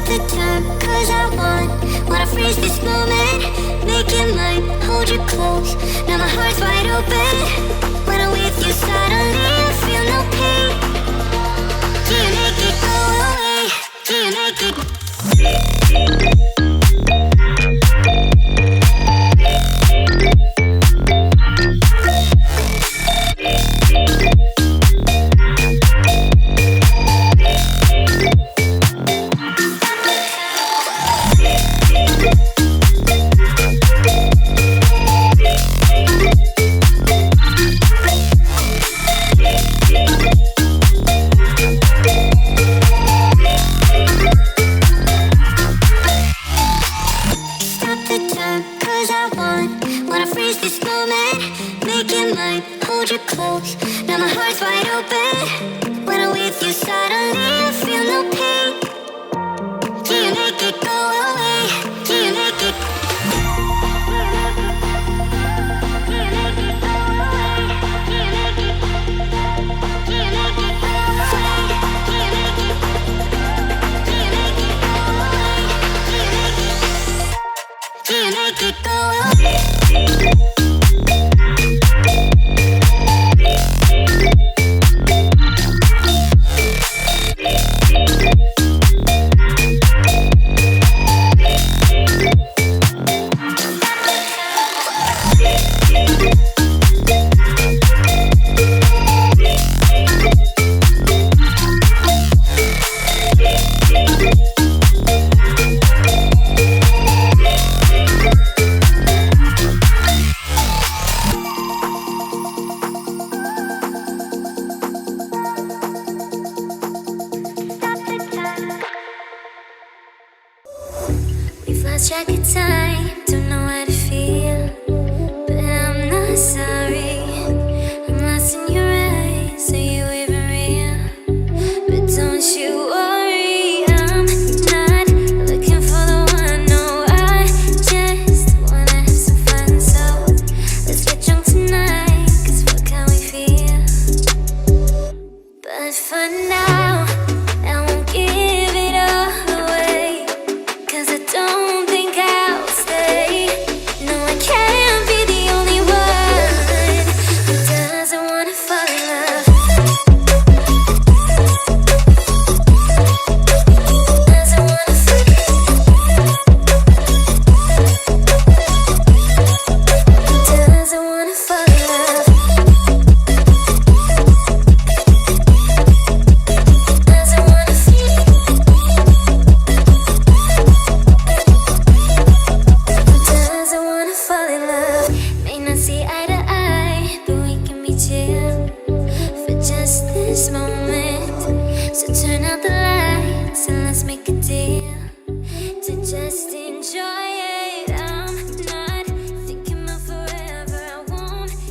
the time, cause I wanna freeze this moment. Make it mine, hold you close. Now my heart's wide open. When I'm with you, suddenly I feel no pain. Do you make it go away? Do you make it? Wanna freeze this moment, make it mine, hold you close. Now my heart's wide open. When I'm with you, suddenly I feel no pain. Do you make it go away? Do you make it? Do you make it go away? We've lost track of time, don't know how to feel, but I'm not sorry. I'm lost in your eyes, are you even real? But don't you worry, I'm not looking for the one. No, I just wanna have some fun. So let's get drunk tonight, cause fuck how we feel. But for now, I won't give it all away, cause I don't think I'll stay. No, I can't be the only one who doesn't wanna fall in love. Doesn't wanna fall in love. Doesn't wanna fall in love. Doesn't wanna feel. Doesn't wanna fall in love. May not see eye to eye, but we can be chill for just this moment. So turn out the